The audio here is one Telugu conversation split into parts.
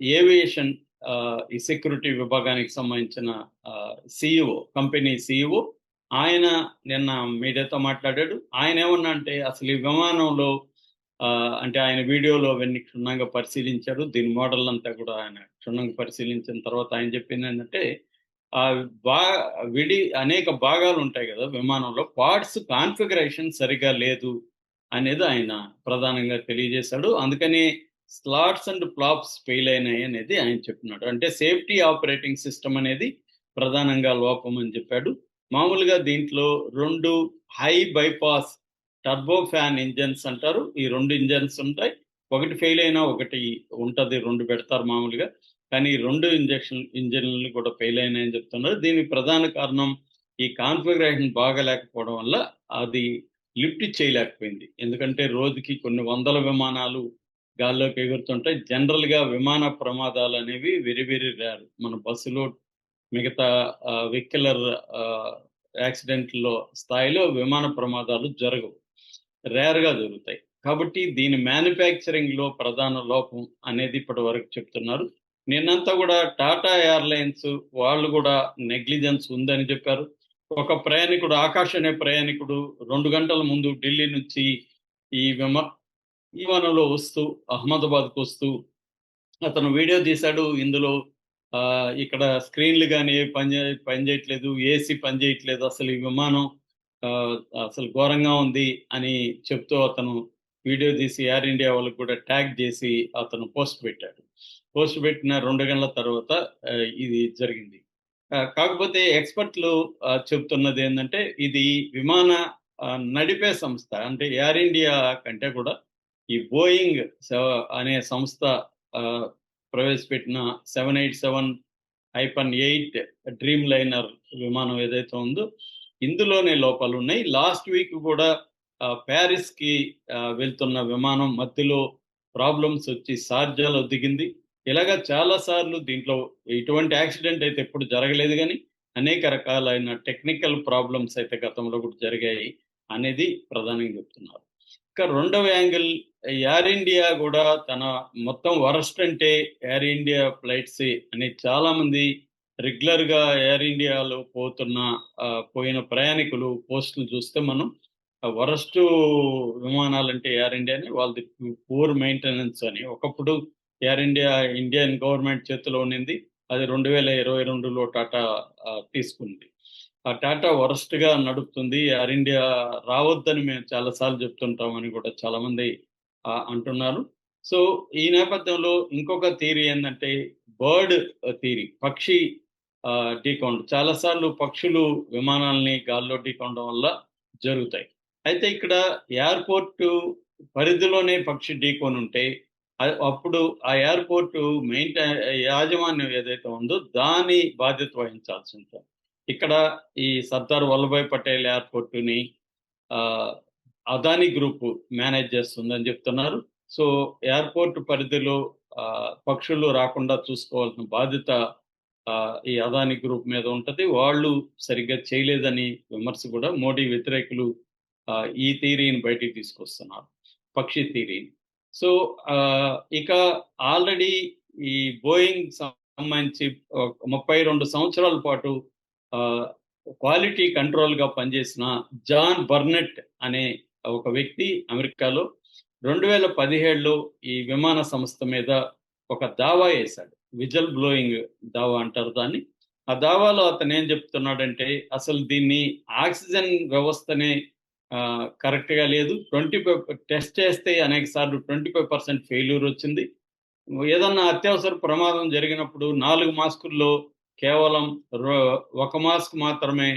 ఏవియేషన్ ఈ సెక్యూరిటీ విభాగానికి సంబంధించిన సీఈఓ, కంపెనీ సీఈఓ ఆయన నిన్న మీడియాతో మాట్లాడాడు. ఆయన ఏమన్నా అంటే అసలు ఈ విమానంలో అంటే ఆయన వీడియోలో అవన్నీ క్షుణ్ణంగా పరిశీలించారు. దీని మోడల్ అంతా కూడా ఆయన క్షుణ్ణంగా పరిశీలించిన తర్వాత ఆయన చెప్పింది ఏంటంటే బా అనేక భాగాలు ఉంటాయి కదా విమానంలో, పార్ట్స్ కాన్ఫిగరేషన్ సరిగా లేదు అనేది ఆయన ప్రధానంగా తెలియజేశాడు. అందుకని స్లాట్స్ అండ్ ఫ్లాప్స్ ఫెయిల్ అయినాయి అనేది ఆయన చెప్తున్నాడు. అంటే సేఫ్టీ ఆపరేటింగ్ సిస్టమ్ అనేది ప్రధానంగా లోపం అని చెప్పాడు. మామూలుగా దీంట్లో 2 high bypass turbo fan engines అంటారు. ఈ 2 ఇంజన్స్ ఉంటాయి. ఒకటి ఫెయిల్ అయినా ఒకటి ఉంటది. 2 పెడతారు మామూలుగా. కానీ ఈ 2 ఇంజిన్‌లు కూడా ఫెయిల్ అయినాయని చెప్తున్నారు. దీనికి ప్రధాన కారణం ఈ కాన్ఫిగరేషన్ బాగాలేకపోవడం వల్ల అది లిఫ్ట్ చేయలేకపోయింది. ఎందుకంటే రోజుకి కొన్ని వందల విమానాలు గాల్లోకి ఎగురుతుంటాయి. జనరల్‌గా విమాన ప్రమాదాలనేవి వెరీ వెరీ రేర్. మన బస్సులో మిగతా వెహిక్యులర్ యాక్సిడెంట్‌లో స్థాయిలో విమాన ప్రమాదాలు జరగవు. రేర్‌గా జరుగుతాయి. కాబట్టి దీని మ్యానుఫ్యాక్చరింగ్‌లో ప్రధాన లోపం అనేది ఇప్పటివరకు చెప్తున్నారు. నిన్నంతా కూడా టాటా ఎయిర్‌లైన్స్ వాళ్ళు కూడా నెగ్లిజెన్స్ ఉందని చెప్పారు. ఒక ప్రయాణికుడు, ఆకాష్ అనే ప్రయాణికుడు 2 గంటల ముందు ఢిల్లీ నుంచి ఈ విమానంలో వస్తూ అహ్మదాబాద్‌కు వస్తూ అతను వీడియో తీశాడు. ఇందులో ఇక్కడ స్క్రీన్‌లు గాని ఏవి పనిచేయట్లేదు. ఏసీ పనిచేయట్లేదు. అసలు ఈ విమానం ఆహ్, అసలు ఘోరంగా ఉంది అని చెప్తూ అతను వీడియో తీసి ఎయిర్ ఇండియా వాళ్ళకి కూడా ట్యాగ్ చేసి అతను పోస్ట్ పెట్టాడు. పోస్ట్ పెట్టిన 2 గంటల తర్వాత ఇది జరిగింది. కాకపోతే ఎక్స్‌పర్ట్‌లు చెప్తున్నదేందంటే ఇది విమాన నడిపే సంస్థ అంటే ఎయిర్ ఇండియా కంటే కూడా ఈ బోయింగ్ అనే సంస్థ ఆహ్, ప్రవేశపెట్టిన 787-8 డ్రీమ్ లైనర్ విమానం ఏదైతే ఉందో ఇందులోనే లోపాలున్నాయి. లాస్ట్ వీక్ కూడా ప్యారిస్‌కి వెళ్తున్న విమానం మధ్యలో ప్రాబ్లమ్స్ వచ్చి షార్జాలో దిగింది. ఇలాగ చాలా సార్లు దీంట్లో ఇటువంటి యాక్సిడెంట్ అయితే ఎప్పుడు జరగలేదు గానీ, అనేక రకాలైన టెక్నికల్ ప్రాబ్లమ్స్ అయితే గతంలో కూడా జరిగాయి అనేది ప్రధానంగా చెప్తున్నారు. ఇక రెండవ యాంగిల్ ఎయిర్ ఇండియా గూడా తన మొత్తం వరస్ట్ అంటే ఎయిర్ ఇండియా ఫ్లైట్సే అని చాలామంది రెగ్యులర్‌గా ఎయిర్ ఇండియాలో పోయిన ప్రయాణికులు పోస్టులు చూస్తే మనం వరస్టు విమానాలంటే ఎయిర్ ఇండియానే. వాళ్ళది పూర్ మెయింటెనెన్స్ అని. ఒకప్పుడు ఎయిర్ ఇండియా ఇండియన్ గవర్నమెంట్ చేతిలో ఉండింది. అది 2022లో టాటా తీసుకుంది. ఆ టాటా వరస్ట్‌గా నడుపుతుంది. ఎయిర్ ఇండియా రావద్దని మేము చాలా సార్లు చెప్తుంటామని కూడా చాలామంది అంటున్నారు. సో, ఈ నేపథ్యంలో ఇంకొక థియరీ ఏందంటే బర్డ్ థియరీ. పక్షి ఢీకొనడం. చాలా సార్లు పక్షులు విమానాల్ని గాల్లో ఢీకొనడం వల్ల జరుగుతాయి. అయితే ఇక్కడ ఎయిర్‌పోర్టు పరిధిలోనే పక్షి ఢీకొనుంటే అప్పుడు ఆ ఎయిర్‌పోర్టు యాజమాన్యం ఏదైతే ఉందో దాని బాధ్యత వహించాల్సి ఉంటుంది. ఇక్కడ ఈ సర్దార్ వల్లభాయ్ పటేల్ ఎయిర్‌పోర్ట్‌ని ఆహ్, అదానీ గ్రూప్ మేనేజ్ చేస్తుందని చెప్తున్నారు. సో, ఎయిర్‌పోర్ట్ పరిధిలో పక్షులు రాకుండా చూసుకోవాల్సిన బాధ్యత ఈ అదానీ గ్రూప్ మీద ఉంటది. వాళ్ళు సరిగ్గా చేయలేదని విమర్శ కూడా మోడీ వ్యతిరేకులు ఈ థియరీని బయటికి తీసుకొస్తున్నారు. పక్షి థియరీని. సో, ఇక ఆల్రెడీ ఈ బోయింగ్ సంబంధించి 32 సంవత్సరాల పాటు ఆహ్, క్వాలిటీ కంట్రోల్‌గా పనిచేసిన జాన్ బర్నెట్ అనే ఒక వ్యక్తి అమెరికాలో 2017లో ఈ విమాన సంస్థ మీద ఒక దావా యేసాడు. విజిల్ బ్లోయింగ్ దావా అంటారు దాన్ని. ఆ దావాలో అతనేం చెప్తున్నాడంటే, అసలు దీన్ని ఆక్సిజన్ వ్యవస్థనే కరెక్ట్‌గా లేదు. 25 టెస్ట్ చేస్తే అనేక సార్లు 25% ఫెయిల్యూర్ వచ్చింది. ఏదన్నా అత్యవసర ప్రమాదం జరిగినప్పుడు 4 మాస్కుల్లో కేవలం రొ ఒక మాస్క్ మాత్రమే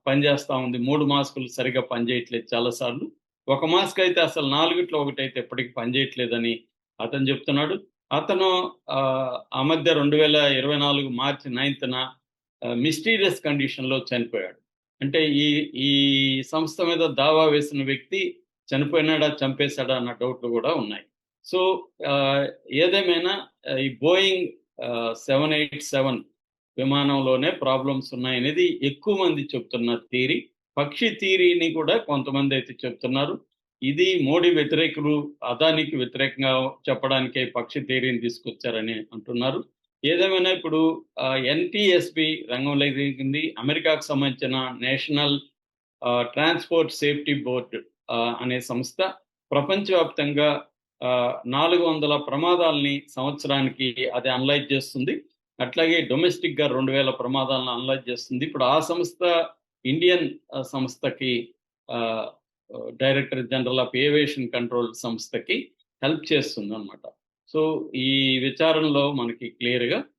పనిచేస్తా ఉంది. 3 మాస్కులు సరిగ్గా పనిచేయట్లేదు చాలా సార్లు. ఒక మాస్క్ అయితే అసలు 4గిట్లో ఒకటైతే ఎప్పటికి పనిచేయట్లేదని అతను చెప్తున్నాడు. అతను ఆ మధ్య 2024 మార్చి 9న మిస్టీరియస్ కండిషన్‌లో చనిపోయాడు. అంటే ఈ ఈ సంస్థ మీద దావా వేసిన వ్యక్తి చనిపోయినాడా? చంపేసాడా? అన్న డౌట్‌లు గూడా ఉన్నాయి. సో, ఆహ్, ఏదేమైనా ఈ బోయింగ్ 787 విమానంలోనే ప్రాబ్లమ్స్ ఉన్నాయనేది ఎక్కువ మంది చెప్తున్న థియరీ. పక్షి థియరీని కూడా కొంతమందైతే చెప్తున్నారు. ఇది మోడీ వ్యతిరేకులు అదానికి వ్యతిరేకంగా చెప్పడానికే పక్షి థియరీని తీసుకొచ్చారని అంటున్నారు. ఏదేమైనా ఇప్పుడు ఎన్‌టీఎస్‌బీ రంగంలోకి దిగింది. అమెరికాకు సంబంధించిన నేషనల్ ట్రాన్స్‌పోర్ట్ సేఫ్టీ బోర్డ్ అనే సంస్థ ప్రపంచవ్యాప్తంగా 400 ప్రమాదాల్ని సంవత్సరానికి అది అనలైజ్ చేస్తుంది. అట్లాగే డొమెస్టిక్‌గా 2000 ప్రమాదాలను అనలైజ్ చేస్తుంది. ఇప్పుడు ఆ సంస్థ ఇండియన్ సంస్థకి ఆహ్, director general of aviation control సంస్థకి హెల్ప్ చేస్తుందనమాట. సో, ఈ విచారణలో మనకి క్లియర్‌గా